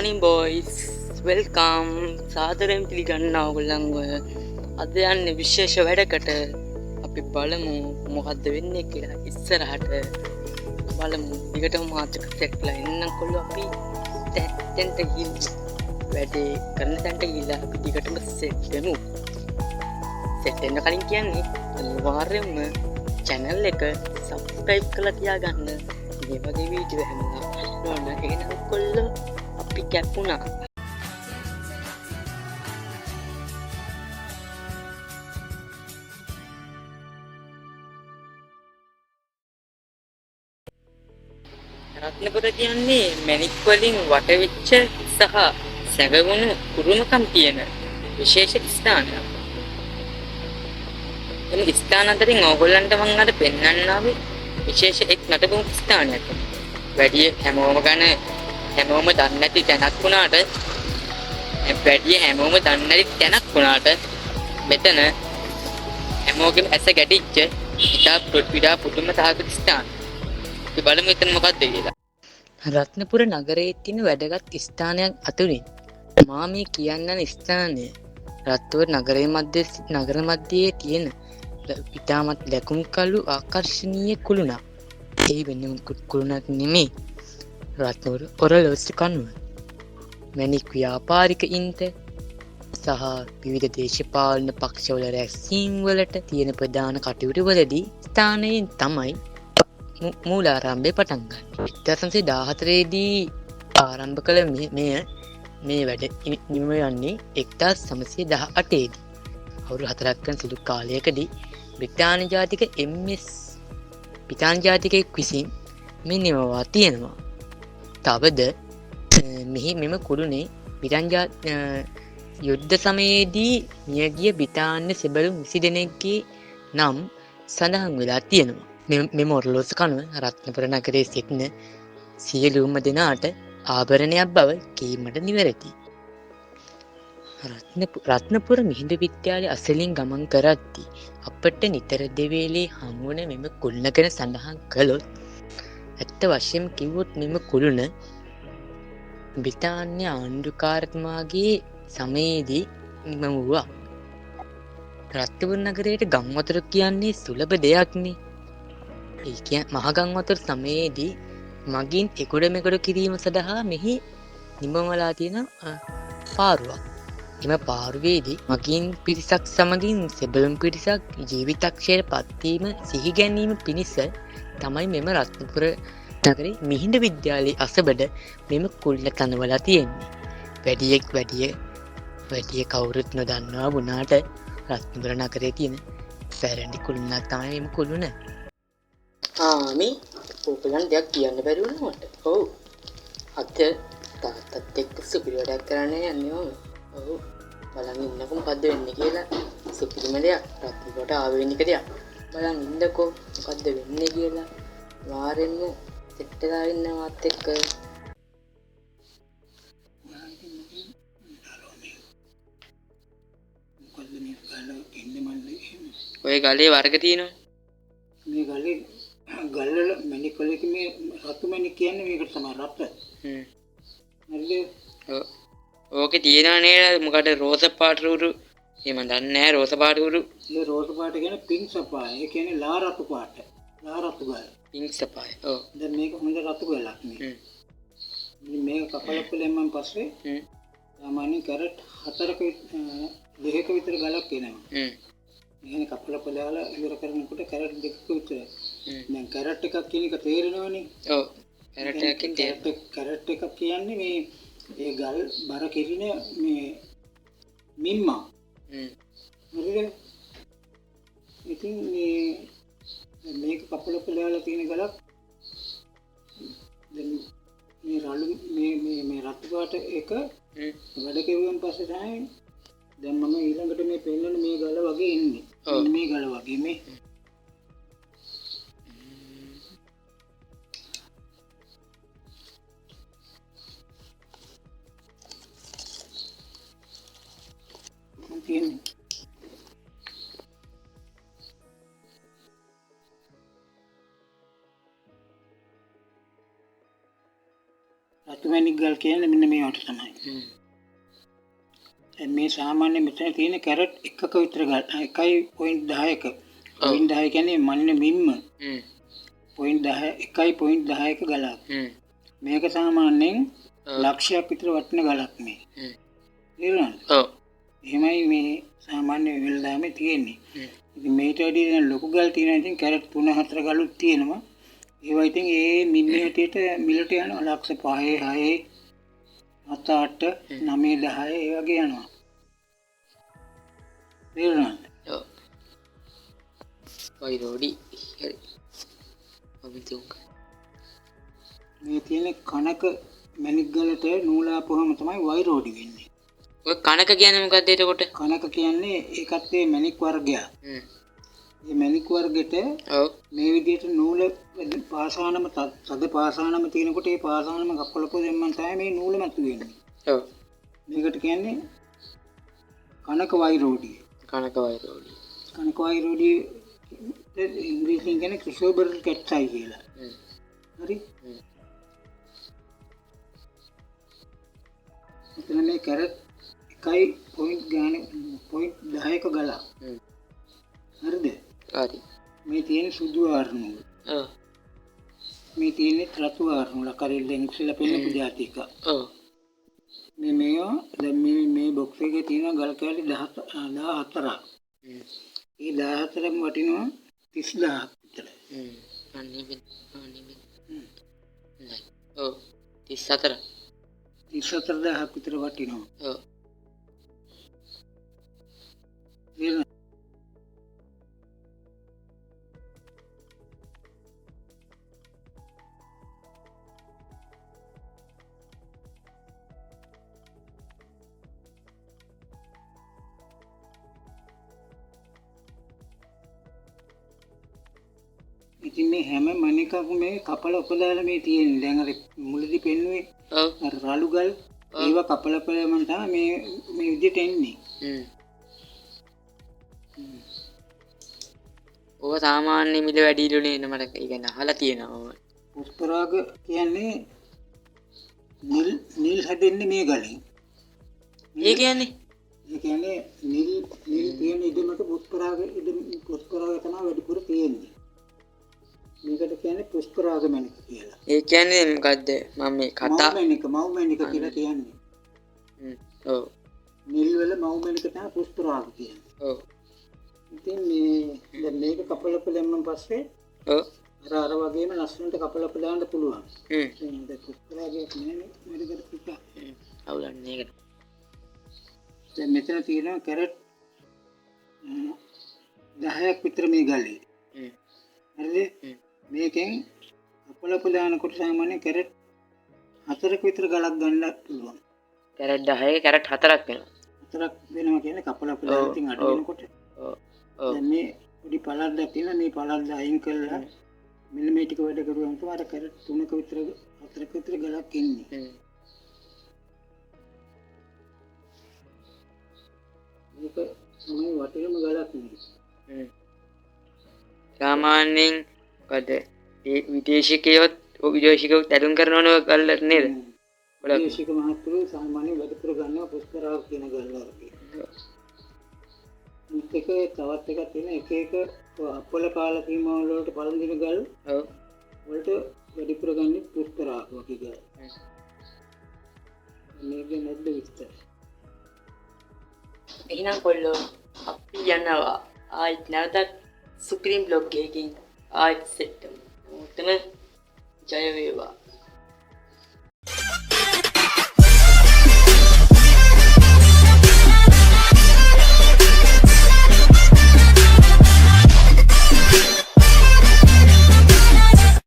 morning boys, welcome. සාදරයෙන් පිළිගන්නවා ඔයගොල්ලන්ව. අද යන්නේ විශේෂ වැඩකට. අපි බලමු මොකද්ද වෙන්නේ කියලා. ඉස්සරහට බලමු. ඊටම මාතක සෙට්ලා එන්නකොල්ල අපි තැන්ට ගිහින් වැඩේ කරන තැන්ට ගිහිල්ලා අපි ටිකටම සෙට් වෙමු. සෙට් වෙන්න කලින් කියන්නේ අනිවාර්යයෙන්ම channel එක subscribe කරලා තියාගන්න. මේ වගේ වීඩියෝ හැමදාම ඕන එහෙනම් කොල්ලෝ අපි කැපුණා. රත්නපුර කියන්නේ මැණික් වලින් වටවෙච්ච සහ සැඟවුණු කුරුමකම් තියෙන විශේෂ ස්ථානයක්. මේ ස්ථාන අතරින් ඕගොල්ලන්ට මම අද පෙන්වන්න ආවේ විශේෂ එක් නටබුන් ස්ථානයක්. වැඩි හැමෝම දන්නේ නැති තැනක් වුණාට මෙතන හැමෝගෙම ඇස ගැටිච්ච ඉතා පුදුම සහගත ස්ථාන. අපි බලමු එතන මොකක්ද කියලා. රත්නපුර නගරයේ තියෙන වැදගත් ස්ථානයක් අතුරින් මා මේ කියන්නන ස්ථානය රත්නපුර නගර මැදයේ තියෙන ඉතාමත් ලැබුම් කළු ආකර්ශනීය කුළුණක්. ඒ වෙනම කුළුණක් නෙමෙයි. රත්නපුර ඔරලෝසු කනුව. මැණික් ව්‍යාපාරිකයින්ට සහ විවිධ දේශපාලන පක්ෂවල රැස්වීම් වලට තියෙන ප්‍රධාන කටයුතු වලදී ස්ථානයෙන් තමයි මූලාරම්භය පටන් ගන්න. 1914 දී ආරම්භ කළ මේ වැඩ නිම යන්නේ 1918 දී. අවුරුදු 4ක් වන සුළු කාලයකදී බ්‍රිතාන්‍ය ජාතික MS පිතාන්ජාතිකයෙක් විසින් මේ නිමවා තියෙනවා. තවද මෙම කුළුණේ යුද්ධ සමයේදී මියගිය බ්‍රිතාන්‍ය සෙබළු 20 දෙනෙක්ගේ නම් සඳහන් වෙලා තියෙනවා. මෙම ඔරලෝසු කනුව රත්නපුර නගරයේ සිටින සියලුම දෙනාට ආභරණයක් බව කීමට නිවැරදියි. රත්නපුර මිහිඳු විද්‍යාලය අසලින් ගමන් කරද්දී අපට නිතර දෙවේලේ හමුවන මෙම කුළුණ ගැන සඳහන් කළොත් ඇත්ත වශයෙන්ම කිව්වොත් මෙම කුළුණ බ්‍රිතාන්‍ය ආණ්ඩුකාරතුමාගේ සමයේදී නිම වූවා. රත්නපුර නගරයට ගම් වතුර කියන්නේ සුලභ දෙයක්නේ. ඒ කියන්නේ මහ ගම් වතුර සමයේදී මගින් එගොඩ මෙගොඩ කිරීම සඳහා මෙහි නිමවලා තියෙන පාරුවක්. එම පාරුවේදී මගින් පිරිසක් සමගින් සෙබළුම් පිරිසක් ජීවිතක්ෂයට පත්වීම සිහි ගැනීම පිණිස තමයි මෙම රත්නපුර නගරේ මිහිඳු විද්‍යාලයේ අසබඩ මෙම කුළුණ තනවලා තියෙන්නේ. වැඩිය කවුරුත් නොදන්නවා වුණාට රත්නපුර නගරේ තියෙන පැරණි කුළුණක් තමයි මෙම කුළුණ. මේ ඕගලන් දෙයක් කියන්න බැරි වුණා මට. ඔව්. අද තාත්තත් එක්ක සුපිරි වැඩක් කරන්න යන්නේ මම. ඔව්. බලන් ඉන්නකො මොකද්ද වෙන්නේ කියලා. සුපිරිම දෙයක් රත්නපුරට ආවෙනික දෙයක්. බලන් ඉන්නකො මොකද්ද වෙන්නේ කියලා. වාරෙන්න සෙට් වෙලා ඉන්න මාත් එක්ක. ඔය ගලේ වර්ග තියෙනවා. මේ ගල්වල මැණික් වලක මේ රතු මැණික් කියන්නේ මේකට තමයි රත්. හරිද? ඔව්. ඕකේ තියෙනවා නේද මොකද රෝස පාට උරු. එහෙම දන්නේ නැහැ රෝස පාට උරු. මේ රෝස පාට කියන්නේ පිංක් සපාය. ඒ කියන්නේ ලා රතු පාට. ලා රතු ගල්. පිංක් සපාය. ඔව්. දැන් මේක හොඳ රතු ගලක් නේ. මේක කපලපලෙන් මම පස්සේ සාමාන්‍ය කැරට් 4ක 2ක විතර ගලක් එනවා. එහෙනම් කපලපලවල ඉවර කරනකොට කැරට් 2ක විතර. දැන් කැරට් එකක් කියන එක තේරෙනවනේ. ඔව්. කැරට් එකක් කියන්නේ මේ ඒ ගල් බර කෙරින මේ මිම්මා. හරිද? ඉතින් මේක කපලපලවල තියෙන ගලක් දැන් මේ රළු මේ රතු පාට එක වැඩ කෙරුවන් පස්සේ තමයි දැන් මම ඊළඟට මේ පෙන්නන මේ ගල වගේ ඉන්නේ. මේ ගල වගේ මේ තියෙන්නේ. රතු මැණික් ගල් කියන්නේ මෙන්න මේවට තමයි. මේ සාමාන්‍ය මෙතන තියෙන කැරට් එකක විතර ගල් 1.10ක 0.10 කියන්නේ මන්න මිම්ම 1.10ක ගලක්. මේක සාමාන්‍යයෙන් ලක්ෂයක් විතර වටින ගලක් මේ. තේරුණාද? ඔව්. එහෙමයි මේ සාමාන්‍ය වෙළඳාමේ තියෙන්නේ. ඉතින් මේට වැඩි දැන් ලොකු ගල් තියෙනවා. ඉතින් කැරට් 3-4 ගලුත් තියෙනවා. ඒවා ඉතින් ඒ මිම්මේ හැටියට මිලට යනවා ලක්ෂ 5 6 7 8 9 10 ඒ වගේ යනවා. තේරුණාද? ඔව්. වෛරෝඩි හරි. මේ තියෙන කනක මැණික් ගලට නූලාපුවම තමයි වෛරෝඩි වෙන්නේ. ඔය කනක කියන්නේ මොකක්ද එතකොට? කනක කියන්නේ ඒකත් මේ මැණික් වර්ගයක්. මේ මැණික් වර්ගෙට ඔව් මේ විදිහට නූල පාසානම තද පාසානම තියෙනකොට ඒ පාසානම කපලපො දෙන්නන් තමයි මේ නූල මතුවෙන්නේ. ඔව්. මේකට කියන්නේ කනක වෛරෝඩි. කනක වෛරෝඩි. කනක වෛරෝඩි ඉංග්‍රීසියෙන් කියන්නේ ක්‍රිසෝබරල් කැට්සයි කියලා. හරි? එතන මේ කැරට් 1.10ක ගලක්. හරිද? හරි. මේ තියෙන සුදු ආරණුව. ඔව්. මේ තියෙන රතු ආරණුව කරිල්ලෙන් ඉස්සෙල්ලා පෙන්නපු જાති එක. ඔව්. මේවා දැන් මේ බොක්ස් එකේ තියෙන ගල් කැලි 14ක්. ඒ 14ම වටිනවා 30000ක් විතර. අනේ ඔව් 34000ක් විතර වටිනවා. ඔව්. ඉතින් මේ හැම මණිකක්ම මේ කපල උපදාලා මේ තියෙන්නේ. දැන් අර මුලදී පෙන්නුවේ අර රළු ගල් ඒවා කපල උපදාලා මන් තමයි මේ විදිහට එන්නේ. ඔය සාමාන්‍ය මිල වැඩිලුනේ නේ මට ඒ කියන්නේ අහලා තියෙනවා. පුෂ්පරාග කියන්නේ නිල් හැදෙන්නේ මේ ගලෙන්. ඒ කියන්නේ නිල් තියෙන ඉඩමක පුෂ්පරාග තමයි වැඩිපුර තියෙන්නේ. මේකට කියන්නේ පුෂ්පරාග මණික කියලා. ඒ කියන්නේ මොකද්ද? මම මේ කතා මව් මණික කියලා කියන්නේ. ඔව්. නිල් වල මව් මණික තමයි පුෂ්පරාග කියන්නේ. ඔව්. ඉතින් දැන් මේක කපලප දැම්මන් පස්සේ ඔව් අර වගේම ලස්සනට කපලප දාන්න පුළුවන්. දැන් පුෂ්පරාගයක් නෙමෙයි වැඩකට පිටා. අවුලන්නේ ඒකට. දැන් මෙතන තියෙනවා කැරට් 10ක් විතර මේ ගලේ. හරිද? මේකෙන් කපලප දානකොට සාමාන්‍ය කැරට් 4ක විතර ගලක් ගන්න පුළුවන්. කැරට් 10ක කැරට් 4ක් වෙනවා. 4ක් වෙනවා කියන්නේ කපලප දාන ඉතින් අඩු වෙනකොට. ඔව්. දැන් මේ පොඩි පළද්දක් තියෙනවා. මේ පළද්ද අයින් කරලා මෙන්න මේ ටික වැඩ කරුවම තමයි අර කැරට් 3ක විතර 4ක විතර ගලක් එන්නේ. මේක තමයි වටිනම ගලක් නෙවෙයි. සාමාන්‍යයෙන් මොකද ඒ විදේශිකයෝ තැලුම් කරනවනේ ගල් නේද? විදේශික මහත්තුරු සාමාන්‍යයෙන් වැඩිපුර ගන්නවා පුෂ්පරාග කියන ගල් වර්ගය. මේක තවත් එකක් තියෙන එක අපල කාල සීමාව වලට පළඳින ගල්. ඔව්. වලට වැඩිපුර ගන්න පුෂ්පරාග වගේ ගල්. මේක නැද්ද විස්තර? එහෙනම් කොල්ලෝ අපි යනවා ආයිත් නැවතත් සුප්‍රීම් බ්ලොග් එකකින් ආයිත් සෙට් වෙමු. ජය වේවා.